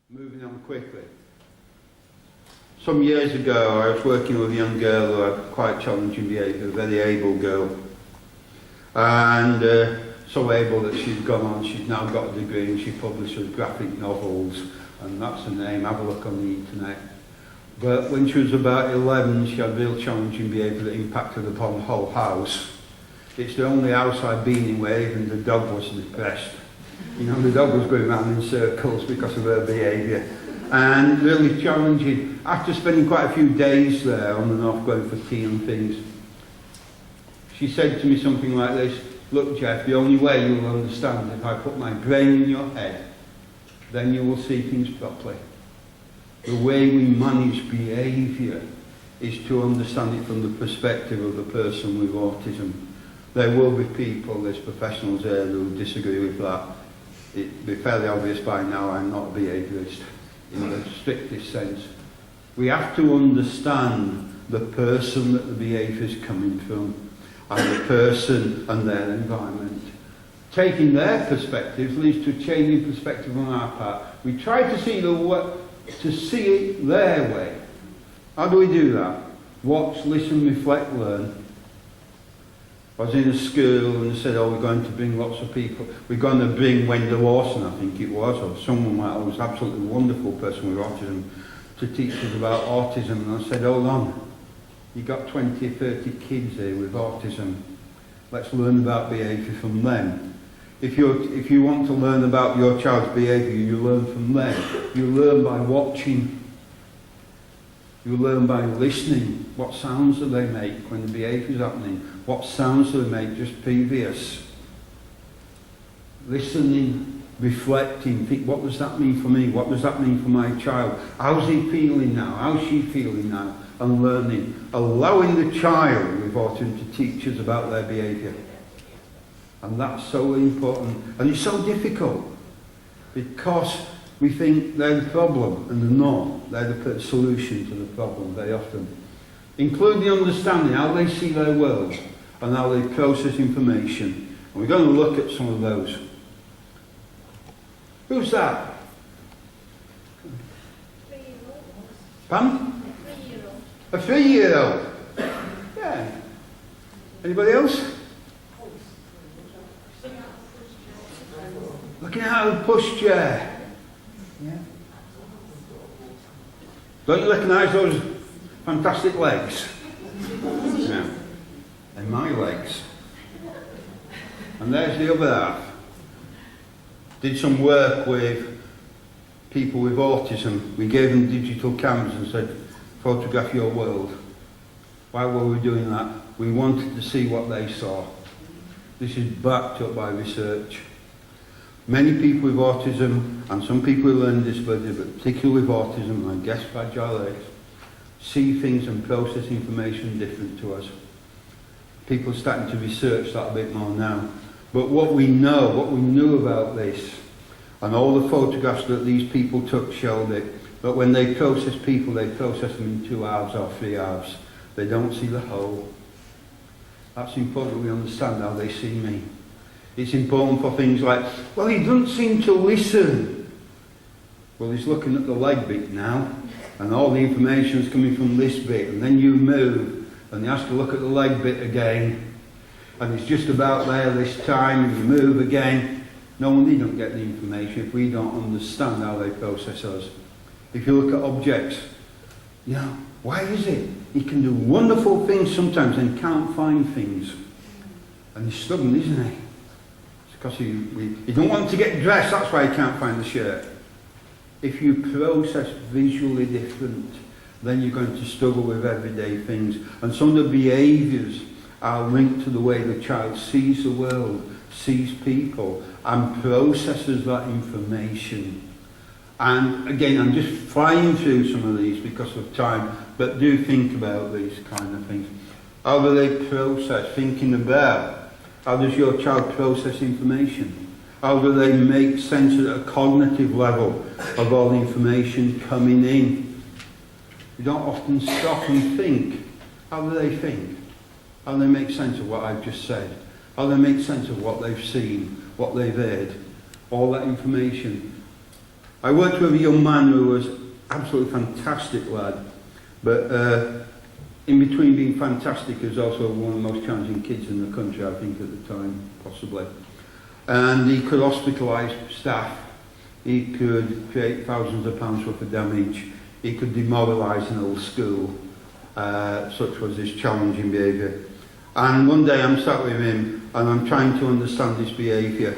Moving on quickly. Some years ago I was working with a young girl who had quite challenging behaviour, a very able girl. And so able that she's gone on, she's now got a degree and she publishes graphic novels, and that's her name, have a look on the internet. But when she was about 11, she had real challenging behaviour that impacted upon the whole house. It's the only house I've been in where even the dog was depressed. You know, the dog was going around in circles because of her behaviour. And really challenging. After spending quite a few days there, on and off, going for tea and things, she said to me something like this: "Look, Jeff, the only way you'll understand is if I put my brain in your head, then you will see things properly. The way we manage behaviour is to understand it from the perspective of the person with autism." There will be people, there's professionals there who disagree with that. It'd be fairly obvious by now I'm not a behaviourist in the strictest sense. We have to understand the person that the behaviour is coming from, and the person and their environment. Taking their perspectives leads to a change in perspective on our part. We try to see it their way. How do we do that? Watch, listen, reflect, learn. I was in a school and they said, "Oh, we're going to bring lots of people. We're going to bring Wendy Lawson," I think it was, or someone like that, who was an absolutely wonderful person with autism, to teach us about autism. And I said, "Hold on, you've got 20 or 30 kids here with autism. Let's learn about behaviour from them." If you want to learn about your child's behaviour, you learn from them. You learn by watching. You learn by listening. What sounds do they make when the behaviour is happening? What sounds do they make just previous? Listening, reflecting, think, what does that mean for me? What does that mean for my child? How's he feeling now? How's she feeling now? And learning. Allowing the child with autism to teach us about their behaviour. And that's so important. And it's so difficult because we think they're the problem, and they're not. They're the solution to the problem very often. Including understanding how they see their world and how they process information. And we're going to look at some of those. Who's that? 3-year-old. Pam? 3-year-old. A 3-year-old? Yeah. Anybody else? Looking at a pushchair. Yeah. Don't you recognise those fantastic legs? Yeah. They're my legs. And there's the other half. Did some work with people with autism. We gave them digital cameras and said, "Photograph your world." Why were we doing that? We wanted to see what they saw. This is backed up by research. Many people with autism, and some people with learning disability, but particularly with autism, and I guess fragile legs, see things and process information different to us. People are starting to research that a bit more now. But what we knew about this, and all the photographs that these people took showed it, that when they process people, they process them in 2 halves or 3 halves. They don't see the whole. That's important we understand how they see me. It's important for things like, "Well, he doesn't seem to listen." Well, he's looking at the leg bit now, and all the information's coming from this bit, and then you move, and he has to look at the leg bit again, and it's just about there this time, and you move again. No wonder you don't get the information if we don't understand how they process us. If you look at objects, you know, why is it? He can do wonderful things sometimes and can't find things. And he's stubborn, isn't he? Because he don't want to get dressed, that's why he can't find the shirt. If you process visually different, then you're going to struggle with everyday things. And some of the behaviours are linked to the way the child sees the world, sees people, and processes that information. And again, I'm just flying through some of these because of time, but do think about these kind of things. How do they process? Thinking about, how does your child process information? How do they make sense at a cognitive level of all the information coming in? You don't often stop and think. How do they think? How do they make sense of what I've just said? How do they make sense of what they've seen, what they've heard? All that information. I worked with a young man who was absolutely fantastic lad, but in between being fantastic, he was also one of the most challenging kids in the country, I think, at the time, possibly. And he could hospitalise staff, he could create thousands of pounds worth of damage, he could demoralise an whole school, such was his challenging behaviour. And one day I'm sat with him and I'm trying to understand his behaviour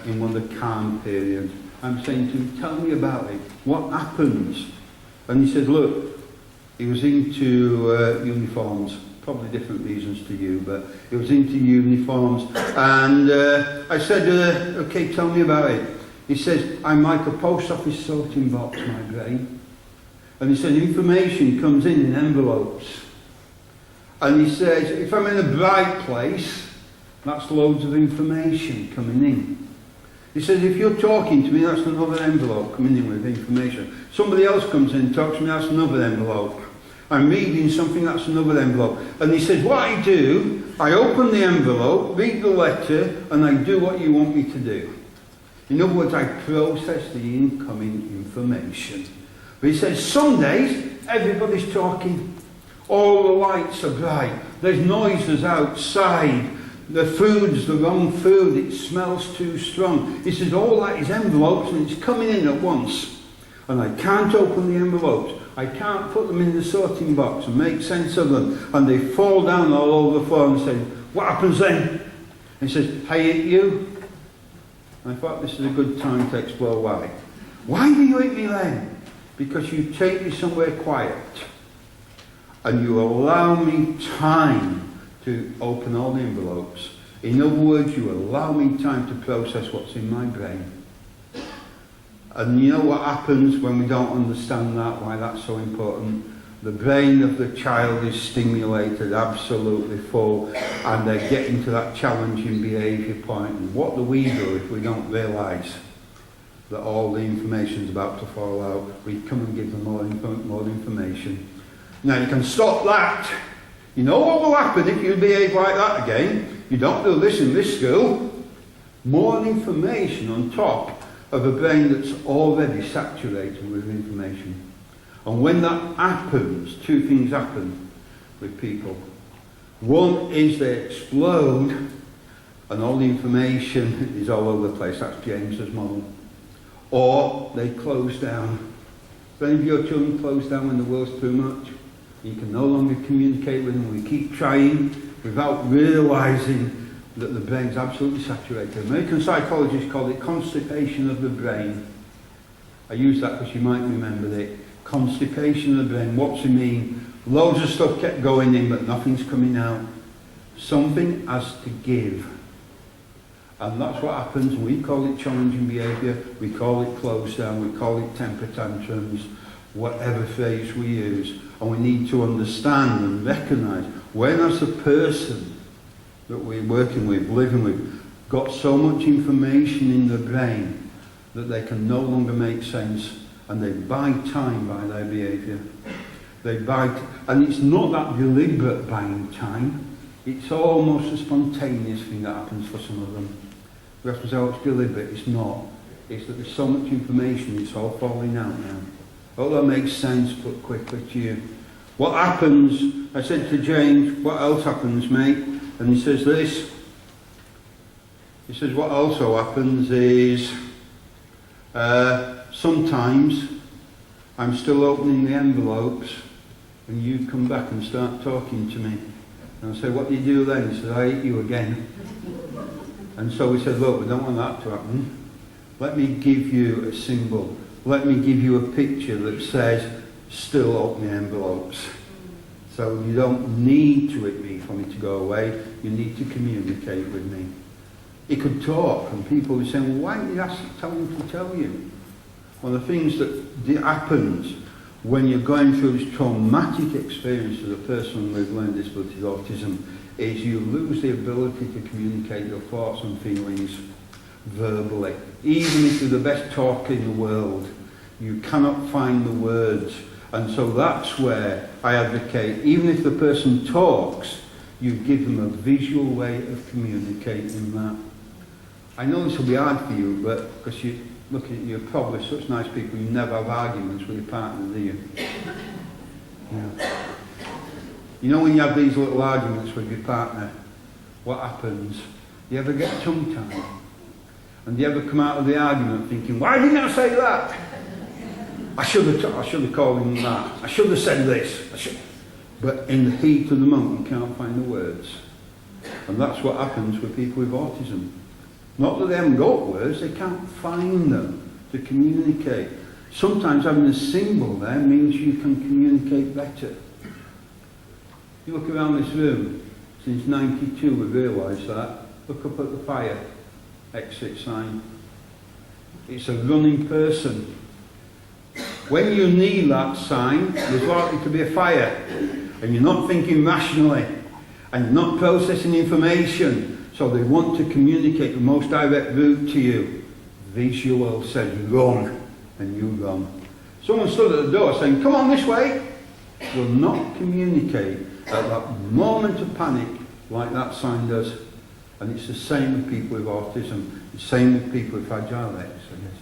in one of the calm periods. I'm saying to him, tell me about it, what happens? And he said, look, he was into uniforms, probably different reasons to you, but he was into uniforms. And I said, okay, tell me about it. He says, I'm like a post office sorting box, my brain. And he said, information comes in envelopes. And he says, if I'm in a bright place, that's loads of information coming in. He says, if you're talking to me, that's another envelope coming in with information. Somebody else comes in and talks to me, that's another envelope. I'm reading something, that's another envelope. And he says, what I do, I open the envelope, read the letter, and I do what you want me to do. In other words, I process the incoming information. But he says, some days, everybody's talking. All the lights are bright. There's noises outside. The food's the wrong food. It smells too strong. He says, all that is envelopes and it's coming in at once. And I can't open the envelopes. I can't put them in the sorting box and make sense of them. And they fall down all over the floor and say, what happens then? And he says, I hit you. And I thought this is a good time to explore why. Why do you hit me then? Because you take me somewhere quiet. And you allow me time to open all the envelopes. In other words, you allow me time to process what's in my brain. And you know what happens when we don't understand that, why that's so important? The brain of the child is stimulated, absolutely full, and they get into that challenging behaviour point. And what do we do if we don't realise that all the information's about to fall out? We come and give them more information. Now you can stop that. You know what will happen if you behave like that again? You don't do this in this school. More information on top of a brain that's already saturated with information. And when that happens, two things happen with people. One is they explode and all the information is all over the place. That's James's model. Or they close down. If any of your children close down when the world's too much, you can no longer communicate with them. We keep trying without realising that the brain's absolutely saturated. American psychologists call it constipation of the brain. I use that because you might remember it. Constipation of the brain. What's it mean? Loads of stuff kept going in, but nothing's coming out. Something has to give. And that's what happens. We call it challenging behaviour. We call it close down. We call it temper tantrums. Whatever phrase we use. And we need to understand and recognise when as a person that we're working with, living with, got so much information in the brain that they can no longer make sense and they buy time by their behaviour. And it's not that deliberate buying time, it's almost a spontaneous thing that happens for some of them. We have to say, oh, it's deliberate. It's not. It's that there's so much information, it's all falling out now. All that makes sense, put quickly to you. What happens, I said to James, what else happens, mate? And he says this. He says what also happens is sometimes I'm still opening the envelopes and you come back and start talking to me. And I say, what do you do then? He says, I hate you again. And so we said, look, we don't want that to happen. Let me give you a symbol. Let me give you a picture that says, still open the envelopes. So you don't need to hit me for me to go away. You need to communicate with me. He could talk, and people would say, well, why didn't you tell him to tell you? One of the things that happens when you're going through this traumatic experience as a person with learning disability autism is you lose the ability to communicate your thoughts and feelings verbally. Even if you're the best talker in the world, you cannot find the words. And so that's where I advocate, even if the person talks, you give them a visual way of communicating that. I know this will be hard for you, but because looking at you, probably such nice people, you never have arguments with your partner, do you? Yeah. You know when you have these little arguments with your partner, what happens? You ever get tongue-tied? And you ever come out of the argument thinking, why didn't I say that? I should have called him that. I should have said this. But in the heat of the moment, you can't find the words. And that's what happens with people with autism. Not that they haven't got words, they can't find them to communicate. Sometimes having a symbol there means you can communicate better. You look around this room, since 92 we've realised that. Look up at the fire exit sign. It's a running person. When you need that sign, there's likely to be a fire, and you're not thinking rationally, and you're not processing information, so they want to communicate the most direct route to you. Visual says run, and you run. Someone stood at the door saying, come on this way. Will not communicate at that moment of panic like that sign does. And it's the same with people with autism, the same with people with fragile legs, I guess.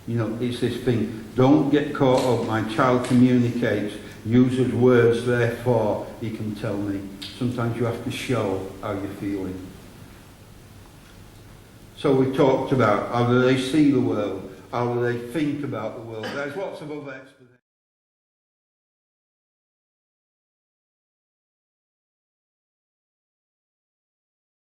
You know, it's this thing, don't get caught up, my child communicates, uses words, therefore he can tell me. Sometimes you have to show how you're feeling. So we talked about how do they see the world, how do they think about the world. There's lots of other